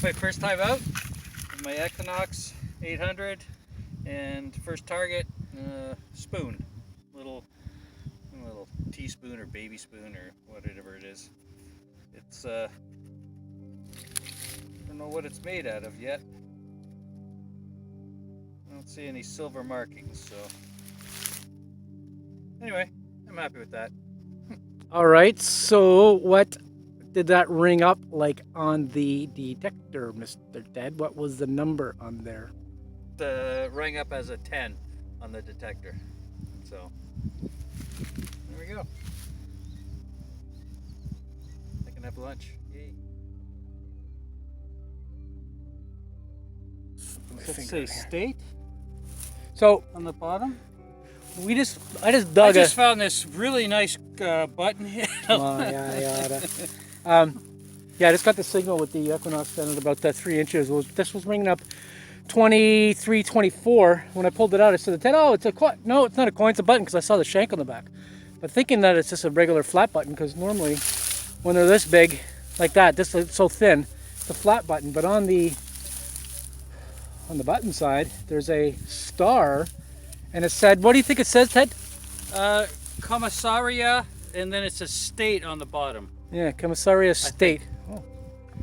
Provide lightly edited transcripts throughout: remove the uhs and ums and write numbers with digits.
my first time out with my Equinox 800, and first target, spoon, little teaspoon or baby spoon or whatever it is. It's I don't know what it's made out of yet. I don't see any silver markings, so anyway, I'm happy with that. All right, so what did that ring up like on the detector, Mr. Ted? What was the number on there? The rang up as a 10 on the detector. So there we go. I can have lunch. Yay. Let's say state So on the bottom. I just dug I just found this really nice button here. Yeah, I just got the signal with the Equinox down at about 3 inches. This was ringing up 23, 24. When I pulled it out, I said to Ted, "Oh, it's a coin." No, it's not a coin, it's a button, because I saw the shank on the back. But thinking that it's just a regular flat button, because normally when they're this big, like that, this is so thin, it's a flat button. But on the button side, there's a star, and it said, what do you think it says, Ted? Commissaria, and then it's a state on the bottom. Yeah, Commissaria State. Oh.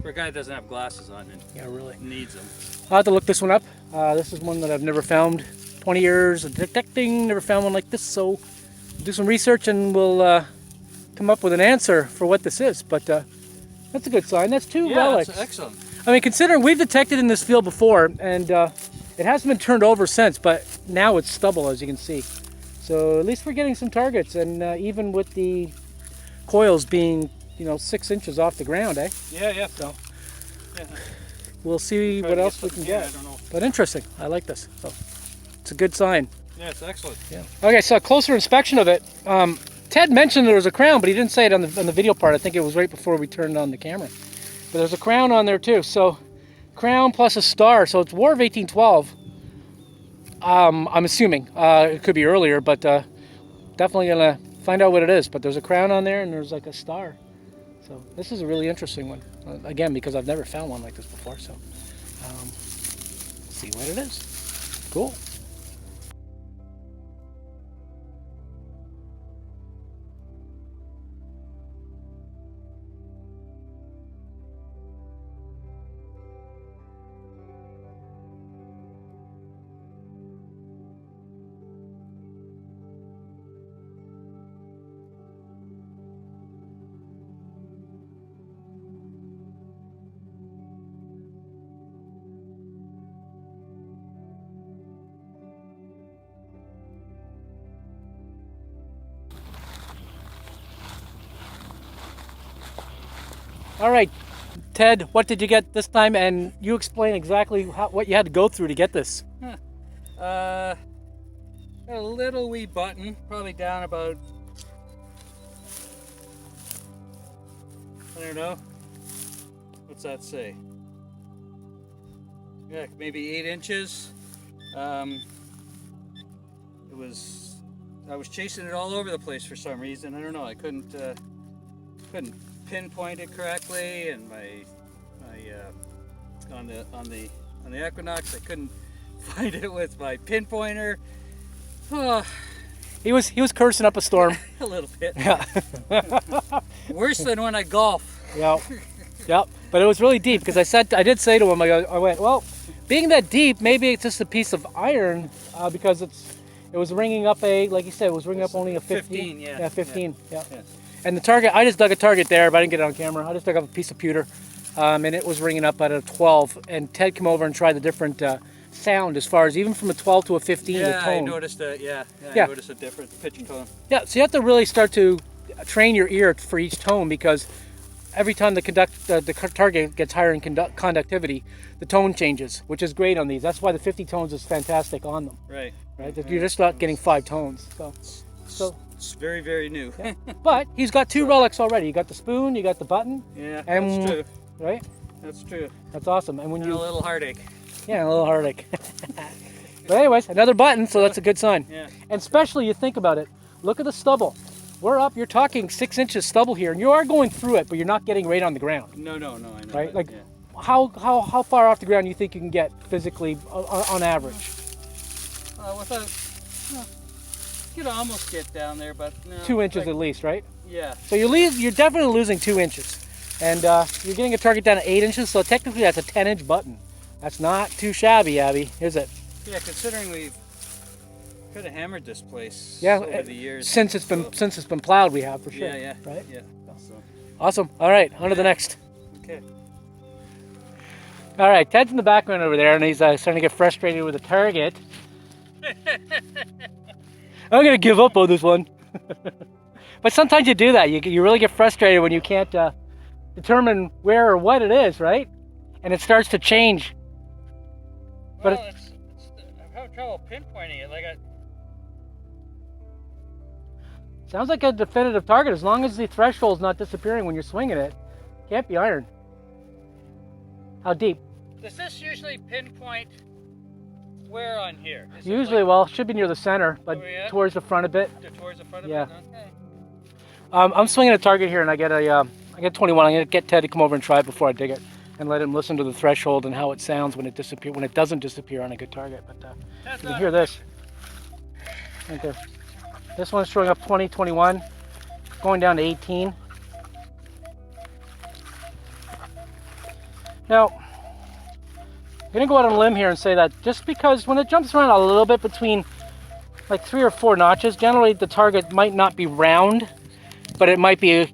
For a guy that doesn't have glasses on and Yeah, really needs them. I'll have to look this one up. This is one that I've never found. 20 years of detecting, never found one like this. So do some research and we'll come up with an answer for what this is. But that's a good sign. That's two relics. That's excellent. I mean, considering we've detected in this field before, and it hasn't been turned over since, but now it's stubble, as you can see. So at least we're getting some targets, and even with the coils being, 6 inches off the ground, eh? Yeah. So Yeah. we'll see what else we can get. I don't know. But interesting. I like this. So it's a good sign. Yeah, it's excellent. Yeah. Okay, so a closer inspection of it. Ted mentioned there was a crown, but he didn't say it on the video part. I think it was right before we turned on the camera. But there's a crown on there too. So crown plus a star. So it's War of 1812. I'm assuming. It could be earlier, but definitely gonna find out what it is. But there's a crown on there and there's like a star. So this is a really interesting one. Again, because I've never found one like this before. So see what it is. Cool. All right, Ted, what did you get this time? And you explain exactly what you had to go through to get this. A little wee button, probably down about, I don't know, what's that say? Yeah, maybe 8 inches. I was chasing it all over the place for some reason. I don't know. I couldn't pinpoint it correctly, and on the Equinox I couldn't find it with my pinpointer. Oh. He was cursing up a storm. A little bit. Yeah. Worse than when I golf. Yeah. But it was really deep, because I did say to him, I went, well, being that deep, maybe it's just a piece of iron, because it was ringing up like you said, it was ringing up only a 15. 15, yeah. Yeah, 15. Yeah. Yes. And the target, I just dug a target there, but I didn't get it on camera. I just dug up a piece of pewter, and it was ringing up at a 12. And Ted came over and tried the different sound, as far as even from a 12 to a 15, the Yeah, tone. I noticed that. Yeah. Yeah. I noticed a different pitch and tone. Yeah, so you have to really start to train your ear for each tone, because every time the target gets higher in conductivity, the tone changes, which is great on these. That's why the 50 tones is fantastic on them. Right. You're just not getting 5 tones. So It's very, very new. yeah. But he's got 2 relics already. You got the spoon, you got the button. Yeah, And- that's true. Right? That's true. That's awesome. And when And you a little heartache. yeah, a little heartache. But anyways, another button, so that's a good sign. Yeah. And especially, you think about it. Look at the stubble. We're up. You're talking 6 inches stubble here, and you are going through it, but you're not getting right on the ground. No, I know. Right? That, Like, yeah. how far off the ground do you think you can get physically on average? Without, you could almost get down there, but no. 2 inches at least, right? Yeah. So you're definitely losing 2 inches, and you're getting a target down to 8 inches. So technically, that's a 10-inch button. That's not too shabby, Abby, is it? Yeah, considering we could have hammered this place Yeah, over the years. since it's been plowed, we have for sure. Yeah, Right. yeah. So, Awesome. All right, on to the next. okay. All right, Ted's in the background over there, and he's starting to get frustrated with the target. I'm gonna give up on this one. But sometimes you do that. You really get frustrated when you can't determine where or what it is, right? And it starts to change. Well, I'm having trouble pinpointing it. Sounds like a definitive target as long as the threshold's not disappearing when you're swinging it. Can't be iron. How deep? Does this usually pinpoint where on here? Is it Usually, well, it should be near the center, but towards the front a bit. towards the front of Yeah. it? Okay. I'm swinging a target here, and I get 21. I'm gonna get Ted to come over and try it before I dig it, and let him listen to the threshold and how it sounds when it doesn't disappear on a good target. But you can hear this right there. This one's showing up 20, 21, going down to 18. Now, I'm gonna go out on a limb here and say that just because when it jumps around a little bit between like 3 or 4 notches, generally the target might not be round, but it might be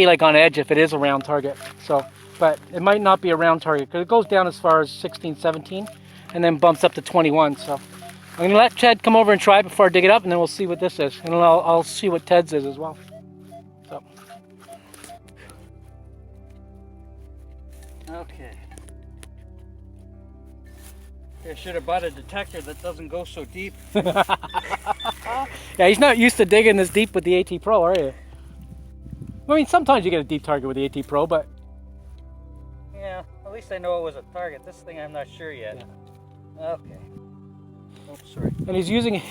like on edge if it is a round target. So, but it might not be a round target because it goes down as far as 16, 17, and then bumps up to 21. So I'm gonna let Ted come over and try it before I dig it up, and then we'll see what this is, and I'll see what Ted's is as well. So. Okay. I should have bought a detector that doesn't go so deep. Yeah, he's not used to digging this deep with the AT Pro, are you? I mean, sometimes you get a deep target with the AT Pro, but... Yeah, at least I know it was a target. This thing I'm not sure yet. Yeah. Okay. Oops, sorry. And he's using...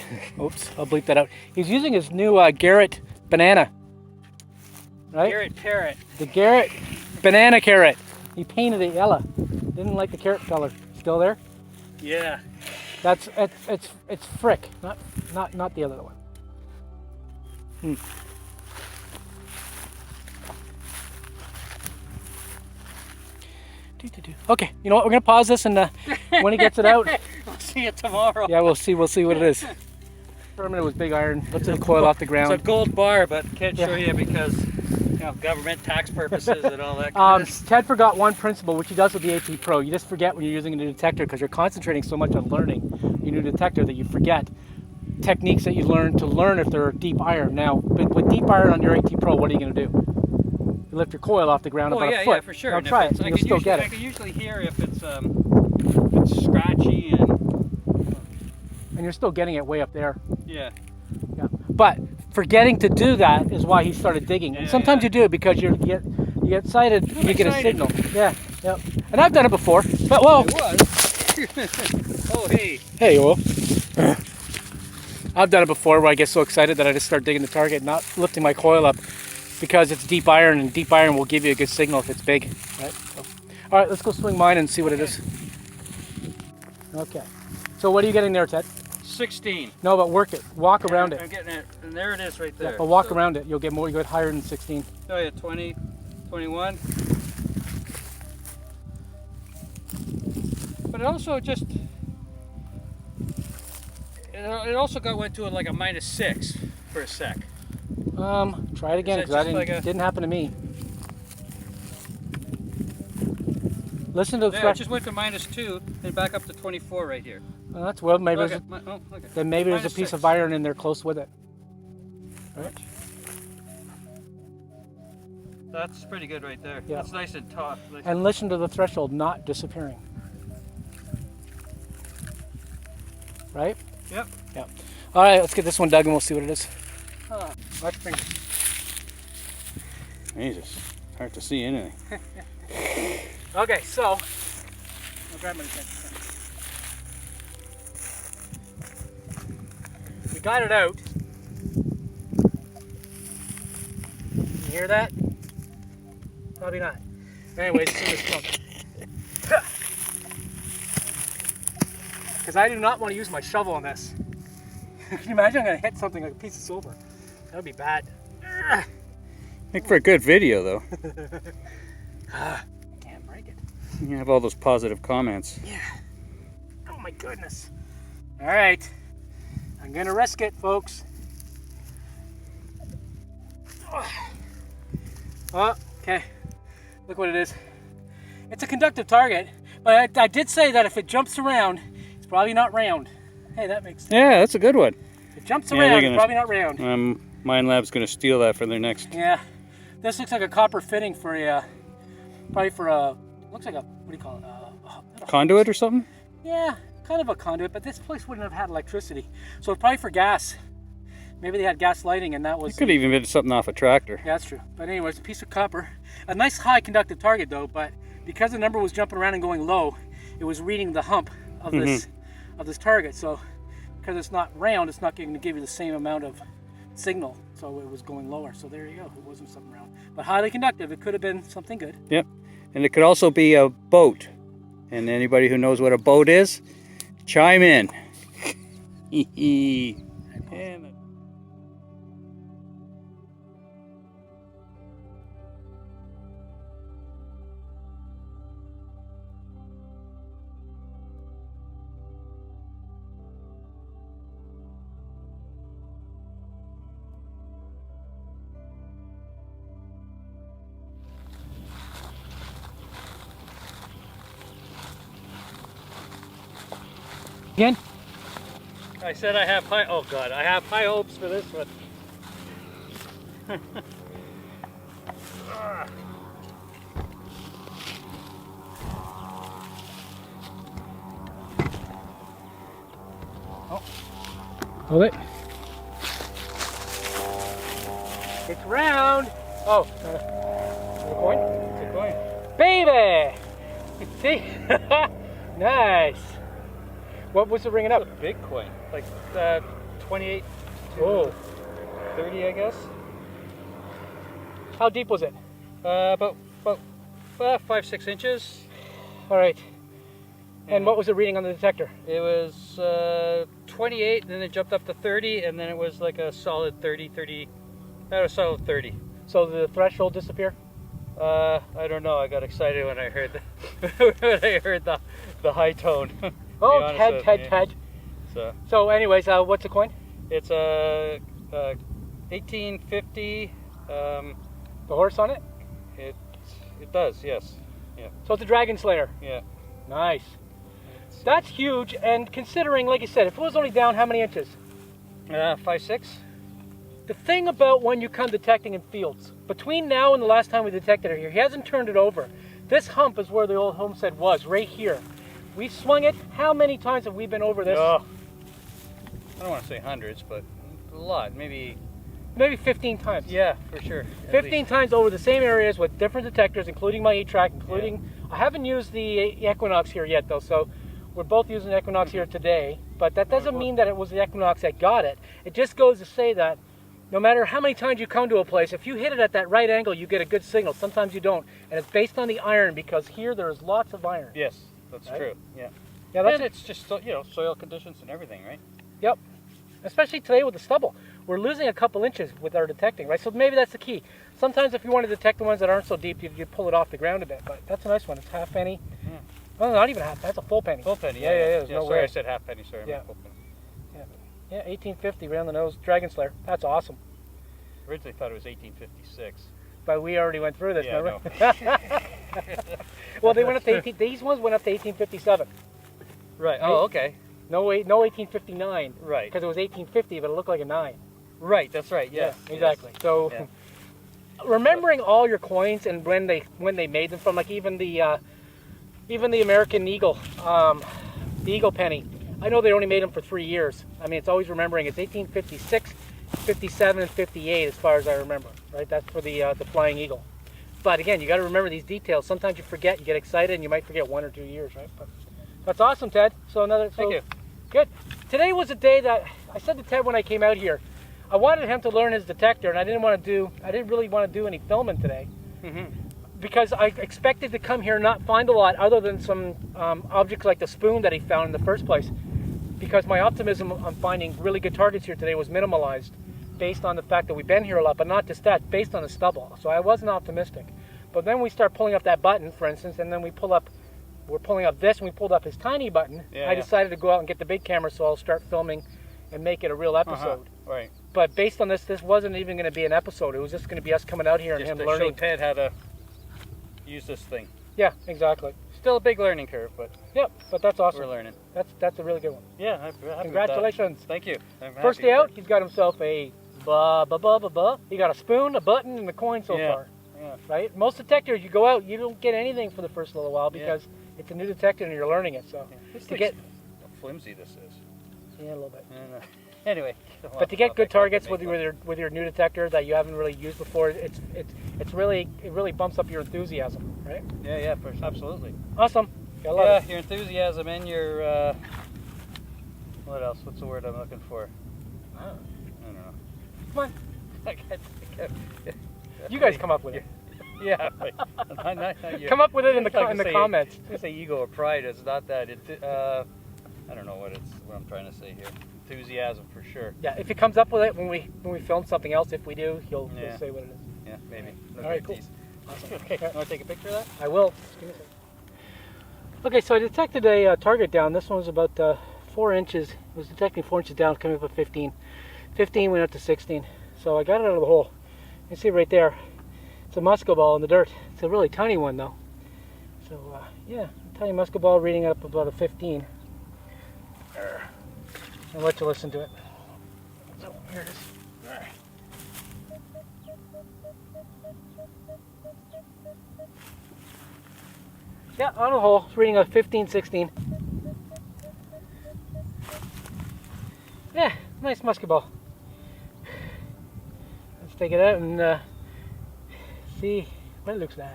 Oops, I'll bleep that out. He's using his new Garrett banana. Right? Garrett Parrot. The Garrett banana carrot. He painted it yellow. Didn't like the carrot color. Still there? Yeah. It's Frick, not the other one. Okay, you know what? We're gonna pause this, and when he gets it out, I'll see it tomorrow. yeah, we'll see what it is. Determined it was big iron. Let's the coil off the ground. It's a gold bar, but can't show you because government tax purposes and all that. Kind of Ted forgot one principle, which he does with the AT Pro. You just forget when you're using a new detector because you're concentrating so much on learning your new detector that you forget techniques that you learn to learn if they're deep iron. Now, with deep iron on your AT Pro, what are you going to do? You lift your coil off the ground about a foot. Yeah, for sure. Now And try it, and you'll still get it. I can usually hear if it's scratchy And you're still getting it way up there. Yeah. Yeah. But forgetting to do that is why he started digging. Yeah, and sometimes you do it because you get sighted, you get a signal. Yeah, yeah. And I've done it before. But whoa. It was. Oh, hey. Hey, well. I've done it before where I get so excited that I just start digging the target, not lifting my coil up because it's deep iron, and deep iron will give you a good signal if it's big. Right? So, all right, let's go swing mine and see what it is. Okay. So what are you getting there, Ted? 16. No, but work it. Walk around it. I'm getting it, and there it is right there. Yeah, but walk around it. You'll get more. You get higher than 16. Oh yeah, 20, 21. But it also just, it also went to like a -6 for a sec. Try it again, because didn't happen to me. Listen to the Yeah, it just went to -2 and back up to 24 right here. Well, that's well. Maybe Okay. okay. Then maybe there's a piece of iron in there close with it. Right. That's pretty good right there. Yeah. That's nice and taut. And listen to the threshold not disappearing. Right? Yep. Yeah. All right, let's get this one dug and we'll see what it is. Watch fingers. Jesus, hard to see anything. Okay, so I'll grab my detector. We got it out. You hear that? Probably not. Anyways, it's in this because I do not want to use my shovel on this. Can you imagine I'm going to hit something like a piece of silver? That would be bad. Make for a good video, though. Can't break it. You have all those positive comments. Yeah. Oh my goodness. All right. I'm going to risk it, folks. Oh, okay. Look what it is. It's a conductive target, but I did say that if it jumps around, it's probably not round. Hey, that makes sense. Yeah, that's a good one. If it jumps around, it's probably not round. Minelab's going to steal that for their next. Yeah. This looks like a copper fitting for a, probably for a, looks like a, what do you call it? Conduit or something? Yeah, kind of a conduit, but this place wouldn't have had electricity. So it's probably for gas. Maybe they had gas lighting and that was... It could even been something off a tractor. Yeah, that's true. But anyways, a piece of copper. A nice high conductive target though, but because the number was jumping around and going low, it was reading the hump of this target. So because it's not round, it's not going to give you the same amount of signal. So it was going lower. So there you go. It wasn't something round. But highly conductive. It could have been something good. Yep. And it could also be a boat. And anybody who knows what a boat is, chime in. Again? I said I have high, oh God, I have high hopes for this one. Hold it. It's round. Oh, is it a coin? It's a coin. Baby! See? Nice. What was it ringing up? It's a big coin, like 28 to Oh. 30, I guess. How deep was it? About 5-6 inches. All right. And what was it reading on the detector? It was 28, and then it jumped up to 30, and then it was like a solid 30. About a solid 30. So did the threshold disappear? I don't know. I got excited when I heard the high tone. Oh, Ted. So anyways, what's the coin? It's a 1850. The horse on it? It does, yes. Yeah. So it's a Dragon Slayer. Yeah. Nice. That's huge, and considering, like you said, if it was only down how many inches? 5-6. The thing about when you come detecting in fields, between now and the last time we detected it here, he hasn't turned it over. This hump is where the old homestead was, right here. We swung it. How many times have we been over this? Oh, I don't want to say hundreds, but a lot. Maybe 15 times. Yeah, for sure. 15 times over the same areas with different detectors, including my E-Track, including... Yeah. I haven't used the Equinox here yet, though, so we're both using the Equinox here today. But that doesn't mean that it was the Equinox that got it. It just goes to say that no matter how many times you come to a place, if you hit it at that right angle, you get a good signal. Sometimes you don't. And it's based on the iron, because here there's lots of iron. Yes. That's true. Yeah. Yeah. That's it's just soil conditions and everything, right? Yep. Especially today with the stubble, we're losing a couple inches with our detecting, right? So maybe that's the key. Sometimes if you want to detect the ones that aren't so deep, you pull it off the ground a bit. But that's a nice one. It's half penny. Mm. Well, not even half. That's a full penny. Full penny. Yeah. There's no sorry, way. I said half penny. Sorry. Yeah. Full penny. Yeah. 1850 round the nose. Dragon Slayer. That's awesome. Originally thought it was 1856. But we already went through this, remember? No. Well, they went up to these ones went up to 1857. Right. Oh, okay. No 1859. Right. Because it was 1850, but it looked like a 9. Right. That's right. Yes. Yeah, exactly. Yes. So, remembering all your coins and when they made them from, like even the American Eagle, the Eagle penny. I know they only made them for 3 years. I mean, it's always remembering it's 1856, 57, and 58 as far as I remember. Right. That's for the Flying Eagle. But again, you got to remember these details. Sometimes you forget, you get excited, and you might forget 1 or 2 years, right? But that's awesome, Ted. Thank you. Good. Today was a day that I said to Ted when I came out here, I wanted him to learn his detector, and I didn't really want to do any filming today, because I expected to come here and not find a lot other than some objects like the spoon that he found in the first place. because my optimism on finding really good targets here today was minimalized based on the fact that we've been here a lot, but not just that, based on the stubble. So I wasn't optimistic. But then we start pulling up that button, for instance, and then we're pulling up this, and we pulled up his tiny button. I decided to go out and get the big camera, so I'll start filming and make it a real episode. Right. But based on this wasn't even going to be an episode. It was just going to be us coming out here and him learning. Show Ted how to use this thing. Yeah, exactly. Still a big learning curve, but yep, but that's awesome. we're learning. That's a really good one. Yeah, I'm happy Congratulations. with that. Thank you. First day out, he's got himself a he got a spoon, a button, and a coin so far. Yeah. Right? Most detectors, you go out, you don't get anything for the first little while because it's a new detector and you're learning it. So to get how flimsy this is. Yeah, a little bit. Anyway, but to get good targets with your new detector that you haven't really used before, it really bumps up your enthusiasm, right? Yeah, absolutely. Awesome. I love it. Your enthusiasm and your what else? What's the word I'm looking for? I don't know. Come on. You guys come up with it. Yeah. Come up with it in the comments. I say ego or pride. It's not that. I don't know what I'm trying to say here. Enthusiasm for sure. Yeah. If he comes up with it when we film something else, if we do, he'll say what it is. Yeah, maybe. All right. Cool. Awesome. Okay. You want to take a picture of that? I will. Okay. So I detected a target down. This one was about 4 inches. It was detecting 4 inches down, coming up at 15. 15 went up to 16. So I got it out of the hole. You can see right there. It's a musco ball in the dirt. It's a really tiny one though. So yeah, a tiny musco ball reading up about a 15. I'll let you listen to it. So here it is. Yeah, on the hole, it's reading a 15, 16. Yeah, nice musket ball. Let's take it out and see what it looks like.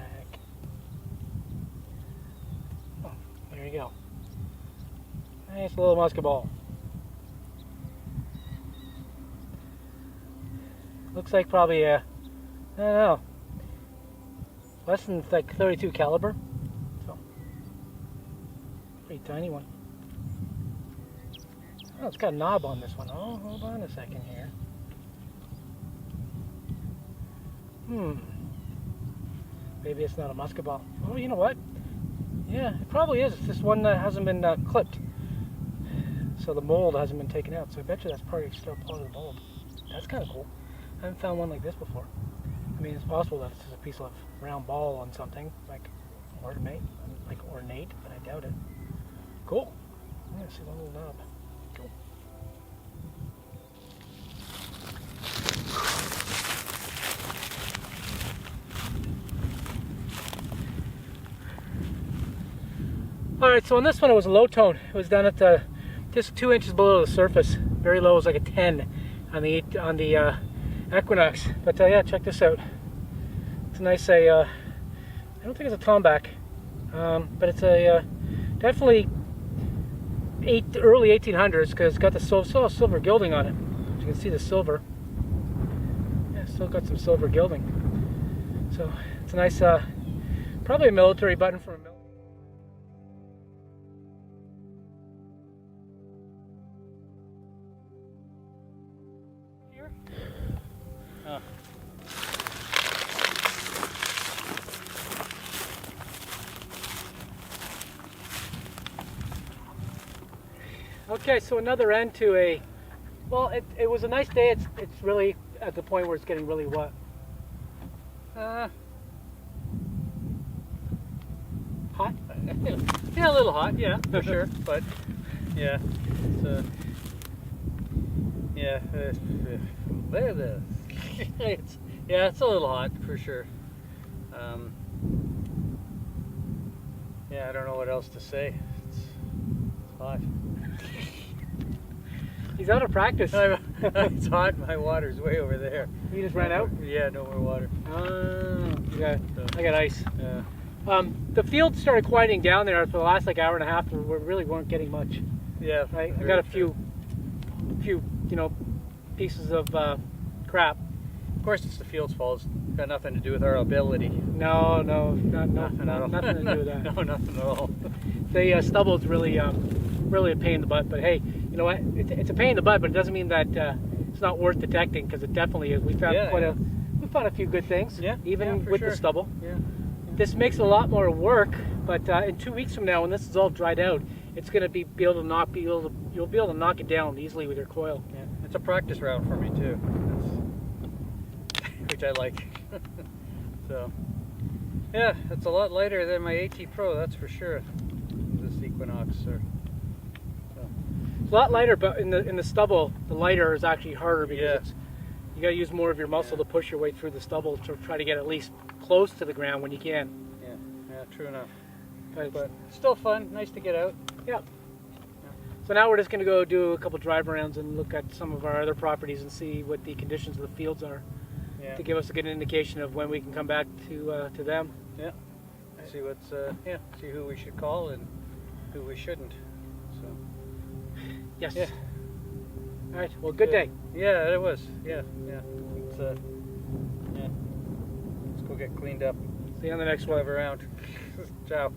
Oh, there you go. Nice little musket ball. Looks like probably I don't know, less than like 32 caliber. So pretty tiny one. Oh, it's got a knob on this one. Oh, hold on a second here. Maybe it's not a musket ball. Oh, you know what? Yeah, it probably is. It's this one that hasn't been clipped. So the mold hasn't been taken out. So I bet you that's probably still part of the mold. That's kind of cool. I haven't found one like this before. I mean, it's possible that it's just a piece of round ball on something, like ornate, but I doubt it. Cool. I'm going to see the little knob. Cool. Alright, so on this one it was a low tone. It was down at just 2 inches below the surface. Very low, it was like a 10 on the Equinox. But yeah, check this out. It's a nice, I don't think it's a tomback, but it's a definitely early 1800s because it's got the silver gilding on it. You can see the silver. Yeah, still got some silver gilding. So it's a nice, probably a military button for a military. Okay, so another end to a, well, it was a nice day. It's really at the point where it's getting really wet. Hot? Yeah, a little hot, yeah, for sure. But yeah, it's a little hot for sure. Yeah, I don't know what else to say. It's hot. He's out of practice. It's hot. My water's way over there. You just ran out? Yeah, no more water. Yeah, I got ice. The field started quieting down there for the last like hour and a half. We really weren't getting much. Yeah, right. I got a few, pieces of crap. Of course, it's the field's fault. It's got nothing to do with our ability. No, nothing to do with that. No, nothing at all. The stubble's really a pain in the butt. But hey, you know what? It's a pain in the butt, but it doesn't mean that it's not worth detecting, because it definitely is. We found we found a few good things, even with the stubble. Yeah. This makes it a lot more work, but in 2 weeks from now, when this is all dried out, it's going to be able to you'll be able to knock it down easily with your coil. Yeah. It's a practice round for me too, which I like. So, yeah, it's a lot lighter than my AT Pro, that's for sure. This Equinox, It's a lot lighter, but in the stubble, the lighter is actually harder because you got to use more of your muscle to push your way through the stubble to try to get at least close to the ground when you can. Yeah, true enough. But still fun, nice to get out. Yeah. So now we're just going to go do a couple drive arounds and look at some of our other properties and see what the conditions of the fields are, to give us a good indication of when we can come back to them. Yeah. See what's see who we should call and who we shouldn't. So. Yes. Yeah. All right. Well, good day. Yeah, it was. Yeah. It's Let's go get cleaned up. See you on the next one. Drive around. Ciao.